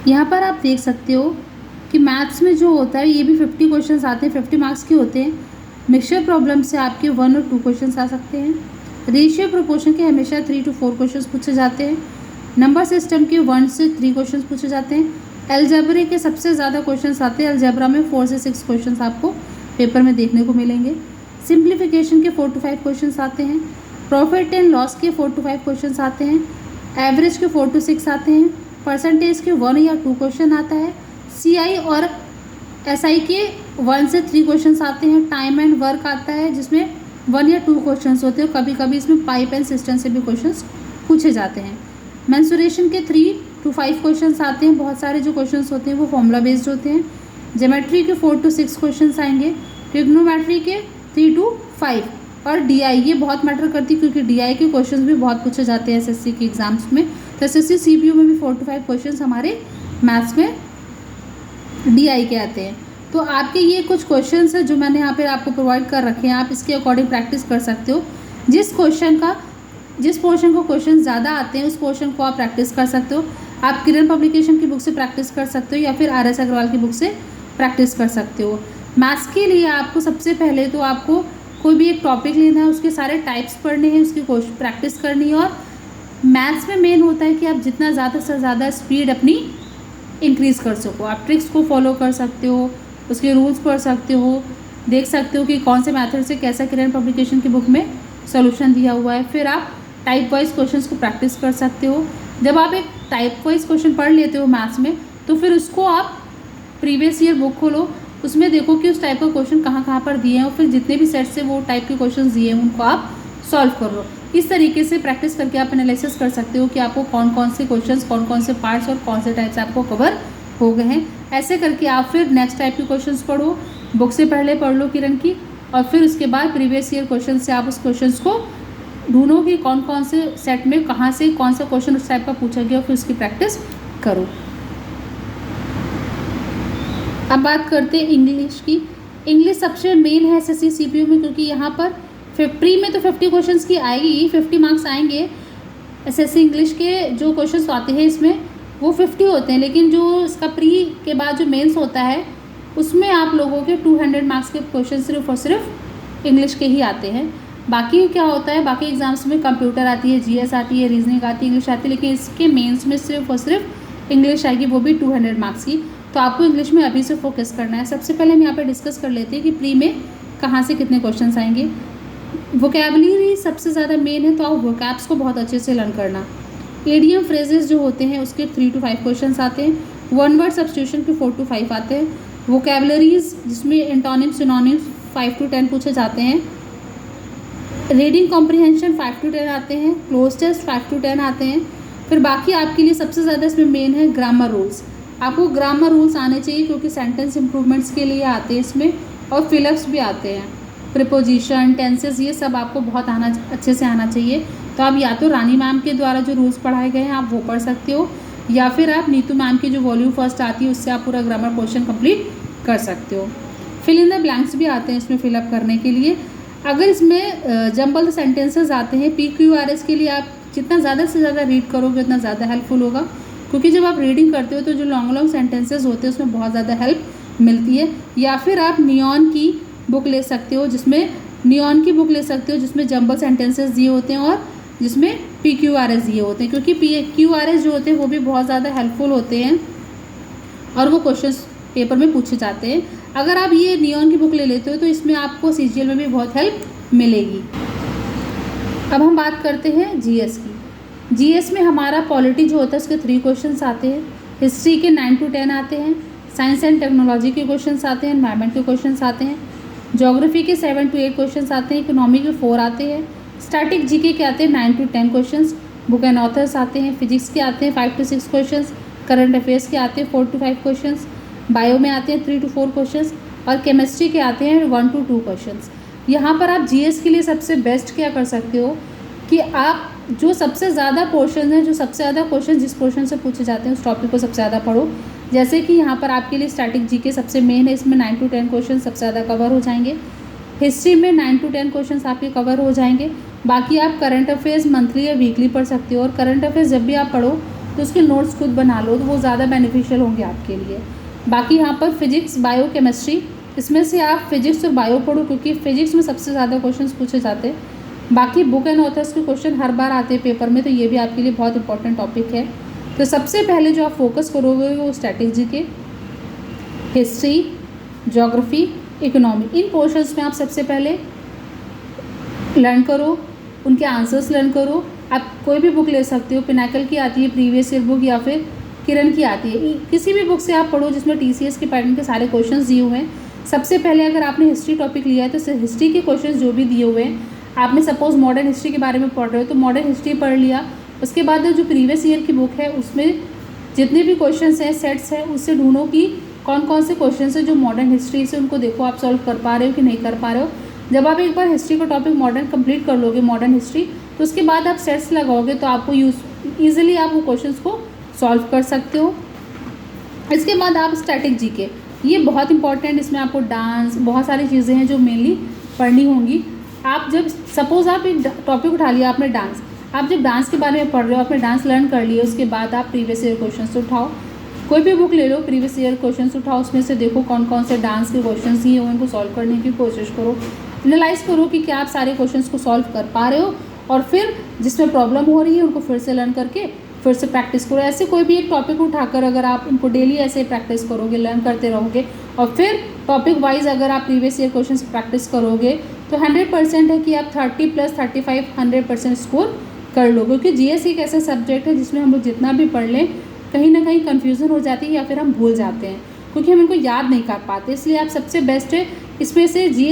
यहाँ पर आप देख सकते हो कि मैथ्स में जो होता है ये भी 50 क्वेश्चंस आते हैं, 50 मार्क्स के होते हैं। मिक्सचर प्रॉब्लम से आपके 1 और 2 क्वेश्चंस आ सकते हैं। रेशियो प्रोपोर्शन के हमेशा 3 to 4 क्वेश्चंस पूछे जाते हैं। नंबर सिस्टम के 1 से 3 क्वेश्चंस पूछे जाते हैं। अलजेब्रा के सबसे ज़्यादा क्वेश्चंस आते हैं। अलजेब्रा में 4 से 6 क्वेश्चंस आपको पेपर में देखने को मिलेंगे। सिंप्लीफिकेशन के 4 to 5 क्वेश्चंस आते हैं। प्रॉफिट एंड लॉस के 4 to 5 क्वेश्चंस आते हैं। एवरेज के 4 to 6 आते हैं। परसेंटेज के 1 या 2 क्वेश्चन आता है। CI और SI के 1 से 3 क्वेश्चंस आते हैं। टाइम एंड वर्क आता है जिसमें 1 या 2 क्वेश्चंस होते हैं। कभी कभी इसमें पाइप एंड सिस्टम से भी क्वेश्चंस पूछे जाते हैं। मेंसुरेशन के 3 to 5 क्वेश्चंस आते हैं। बहुत सारे जो क्वेश्चंस होते हैं वो फॉर्मूला बेस्ड होते हैं। ज्योमेट्री के 4 to 6 क्वेश्चंस आएंगे। ट्रिग्नोमेट्री के 3 to 5 और DI ये बहुत मैटर करती है क्योंकि DI के क्वेश्चंस भी बहुत पूछे जाते हैं SSC के एग्जाम्स में। तो SSC CPU में भी 4 to 5 क्वेश्चंस हमारे मैथ्स में DI के आते हैं। तो आपके ये कुछ क्वेश्चंस है जो मैंने यहाँ पे आपको प्रोवाइड कर रखे हैं। आप इसके अकॉर्डिंग प्रैक्टिस कर सकते हो। जिस पोर्शन को क्वेश्चन ज़्यादा आते हैं उस पोर्शन को आप प्रैक्टिस कर सकते हो। आप किरण पब्लिकेशन की बुक से प्रैक्टिस कर सकते हो या फिर RS अग्रवाल की बुक से प्रैक्टिस कर सकते हो। मैथ्स के लिए आपको सबसे पहले तो आपको कोई भी एक टॉपिक लेना है, उसके सारे टाइप्स पढ़ने हैं, उसकी प्रैक्टिस करनी है। और मैथ्स में मेन होता है कि आप जितना ज़्यादा से ज़्यादा स्पीड अपनी इंक्रीज़ कर सको। आप ट्रिक्स को फॉलो कर सकते हो, उसके रूल्स पढ़ सकते हो, देख सकते हो कि कौन से मेथड से कैसा किरण पब्लिकेशन की बुक में सॉल्यूशन दिया हुआ है। फिर आप टाइप वाइज क्वेश्चंस को प्रैक्टिस कर सकते हो। जब आप एक टाइप वाइज क्वेश्चन पढ़ लेते हो मैथ्स में तो फिर उसको आप प्रीवियस ईयर बुक खोलो, उसमें देखो कि उस टाइप का क्वेश्चन कहाँ कहाँ पर दिए हैं और फिर जितने भी सेट से वो टाइप के क्वेश्चन दिए हैं उनको आप सॉल्व कर लो। इस तरीके से प्रैक्टिस करके आप एनालिसिस कर सकते हो कि आपको कौन कौन से क्वेश्चंस, कौन कौन से पार्ट्स और कौन से टाइप्स आपको कवर हो गए हैं। ऐसे करके आप फिर नेक्स्ट टाइप के क्वेश्चंस पढ़ो, बुक से पहले पढ़ लो किरण की, और फिर उसके बाद प्रीवियस ईयर क्वेश्चन से आप उस क्वेश्चंस को ढूंढो कि कौन कौन से सेट में कहाँ से कौन सा क्वेश्चन उस टाइप का पूछा गया और फिर उसकी प्रैक्टिस करो। अब बात करते हैं इंग्लिश की। इंग्लिश सबसे मेन है SSC CPU में क्योंकि यहाँ पर प्री में तो 50 क्वेश्चंस की आएगी, 50 मार्क्स आएंगे। SSC इंग्लिश के जो क्वेश्चंस आते हैं इसमें वो 50 होते हैं, लेकिन जो इसका प्री के बाद जो मेंस होता है उसमें आप लोगों के 200 मार्क्स के क्वेश्चन सिर्फ और सिर्फ इंग्लिश के ही आते हैं। बाकी क्या होता है, बाकी एग्जाम्स में कंप्यूटर आती है, GS आती है, रीजनिंग आती है, इंग्लिश आती है, लेकिन इसके मेंस में सिर्फ और सिर्फ इंग्लिश आएगी, वो भी 200 मार्क्स की। तो आपको इंग्लिश में अभी से फोकस करना है। सबसे पहले हम यहाँ पर डिस्कस कर लेते हैं कि प्री में कहाँ से कितने क्वेश्चन आएंगे। वोकैबुलरी सबसे ज़्यादा मेन है, तो आप वोकैब्स को बहुत अच्छे से लर्न करना। इडियम फ्रेजेस जो होते हैं उसके 3 to 5 क्वेश्चंस आते हैं। वन वर्ड सब्स्टिट्यूशन के 4 to 5 आते हैं। वोकैबुलरीज जिसमें एंटोनिम, सिनोनिम्स 5 to 10 पूछे जाते हैं। रीडिंग कॉम्प्रिहेंशन 5 to 10 आते हैं। क्लोज टेस्ट 5 to 10 आते हैं। फिर बाकी आपके लिए सबसे ज़्यादा इसमें मेन है ग्रामर रूल्स। आपको ग्रामर रूल्स आने चाहिए क्योंकि सेंटेंस इंप्रूवमेंट्स के लिए आते हैं इसमें, और फिलअप्स भी आते हैं। प्रीपोजिशन, टेंसेस, ये सब आपको बहुत अच्छे से आना चाहिए। तो आप या तो रानी मैम के द्वारा जो रूल्स पढ़ाए गए हैं आप वो पढ़ सकते हो, या फिर आप नीतू मैम की जो वॉल्यूम फर्स्ट आती है उससे आप पूरा ग्रामर पोर्शन कंप्लीट कर सकते हो। फिल इन द ब्लैंक्स भी आते हैं इसमें फिलअप करने के लिए। अगर इसमें जंबल सेंटेंसेस आते हैं, PQRS के लिए आप जितना ज़्यादा से ज़्यादा रीड करोगे उतना ज़्यादा हेल्पफुल होगा, क्योंकि जब आप रीडिंग करते हो तो जो लॉन्ग लॉन्ग सेंटेंसेस होते हैं उसमें बहुत ज़्यादा हेल्प मिलती है। या फिर आप नियॉन की बुक ले सकते हो, जिसमें जंबल सेंटेंसेस दिए होते हैं और जिसमें PQRS दिए होते हैं, क्योंकि PQRS जो होते हैं वो भी बहुत ज़्यादा हेल्पफुल होते हैं और वो क्वेश्चंस पेपर में पूछे जाते हैं। अगर आप ये नियॉन की बुक ले लेते हो तो इसमें आपको CGL में भी बहुत हेल्प मिलेगी। अब हम बात करते हैं GS की। GS में हमारा पॉलिटी जो होता है उसके 3 क्वेश्चंस आते हैं। हिस्ट्री के 9 to 10 आते हैं। साइंस एंड टेक्नोलॉजी के क्वेश्चंस आते हैं। एनवायरनमेंट के क्वेश्चंस आते हैं। ज्योग्राफी के 7 to 8 क्वेश्चंस आते हैं। इकोनॉमी के 4 आते हैं। स्टैटिक GK के आते हैं 9 to 10 questions. Book and authors आते हैं। फिजिक्स के आते हैं 5 to 6 क्वेश्चंस। करंट अफेयर्स के आते हैं 4 to 5 क्वेश्चंस। बायो में आते हैं 3 to 4 क्वेश्चंस और केमिस्ट्री के आते हैं 1 to 2 क्वेश्चंस। यहाँ पर आप GS के लिए सबसे बेस्ट क्या कर सकते हो कि आप जो सबसे ज़्यादा पोर्शन है, जो सबसे ज़्यादा क्वेश्चन जिस पोर्शन से पूछे जाते हैं उस टॉपिक को सबसे ज़्यादा पढ़ो। जैसे कि यहाँ पर आपके लिए स्टैटिक GK सबसे मेन है, इसमें 9 to 10 क्वेश्चन सबसे ज़्यादा कवर हो जाएंगे। हिस्ट्री में 9 to 10 क्वेश्चन आपके कवर हो जाएंगे। बाकी आप करंट अफेयर्स मंथली या वीकली पढ़ सकते हो, और करंट अफेयर्स जब भी आप पढ़ो तो उसके नोट्स खुद बना लो, तो वो ज़्यादा बेनिफिशियल होंगे आपके लिए। बाकी यहाँ पर फिजिक्स, बायो, केमिस्ट्री, इसमें से आप फिजिक्स और बायो पढ़ो, क्योंकि फिजिक्स में सबसे ज़्यादा क्वेश्चंस पूछे जाते हैं। बाकी बुक एंड ऑथर्स के क्वेश्चन हर बार आते हैं पेपर में, तो ये भी आपके लिए बहुत इंपॉर्टेंट टॉपिक है। तो सबसे पहले जो आप फोकस करोगे वो स्ट्रैटेजी के, हिस्ट्री, ज्योग्राफी, इकोनॉमी, इन पोर्शंस में आप सबसे पहले लर्न करो, उनके आंसर्स लर्न करो। आप कोई भी बुक ले सकते हो, पिनाकल की आती है प्रीवियस ईयर बुक, या फिर किरण की आती है, किसी भी बुक से आप पढ़ो जिसमें TCS के पैटर्न के सारे क्वेश्चंस दिए हुए हैं। सबसे पहले अगर आपने हिस्ट्री टॉपिक लिया है तो हिस्ट्री के क्वेश्चंस जो भी दिए हुए हैं, आपने सपोज मॉडर्न हिस्ट्री के बारे में पढ़ रहे हो तो मॉडर्न हिस्ट्री पढ़ लिया। उसके बाद जो प्रीवियस ईयर की बुक है उसमें जितने भी क्वेश्चंस हैं, सेट्स हैं, उससे ढूंढो कि कौन कौन से क्वेश्चंस हैं जो मॉडर्न हिस्ट्री से, उनको देखो आप सॉल्व कर पा रहे हो कि नहीं कर पा रहे हो। जब आप एक बार हिस्ट्री का टॉपिक मॉडर्न कंप्लीट कर लोगे, मॉडर्न हिस्ट्री, तो उसके बाद आप सेट्स लगाओगे तो आपको ईजिली आप वो क्वेश्चंस को सॉल्व कर सकते हो। इसके बाद आप स्टैटिक जीके, ये बहुत इंपॉर्टेंट, इसमें आपको डांस, बहुत सारी चीज़ें हैं जो मेनली पढ़नी होंगी। आप जब सपोज आप एक टॉपिक उठा लिया आपने डांस, आप जब डांस के बारे में पढ़ रहे हो, आपने डांस लर्न कर लिया, उसके बाद आप प्रीवियस ईयर क्वेश्चंस उठाओ, कोई भी बुक ले लो, प्रीवियस ईयर क्वेश्चंस उठाओ, उसमें से देखो कौन कौन से डांस के क्वेश्चंस दिए हुए, उनको सॉल्व करने की कोशिश करो, एनालाइज करो कि क्या आप सारे क्वेश्चंस को सॉल्व कर पा रहे हो, और फिर जिसमें प्रॉब्लम हो रही है उनको फिर से लर्न करके फिर से प्रैक्टिस करो। ऐसे कोई भी एक टॉपिक उठाकर अगर आप उनको डेली ऐसे प्रैक्टिस करोगे, लर्न करते रहोगे, और फिर टॉपिक वाइज अगर आप प्रीवियस ईयर क्वेश्चंस प्रैक्टिस करोगे, तो 100% है कि आप 30 + 35 100% स्कोर कर लो। क्योंकि GS एक ऐसा सब्जेक्ट है जिसमें हम लोग जितना भी पढ़ लें कहीं ना कहीं कन्फ्यूज़न हो जाती है, या फिर हम भूल जाते हैं क्योंकि हम इनको याद नहीं कर पाते। इसलिए आप सबसे बेस्ट है इसमें से GS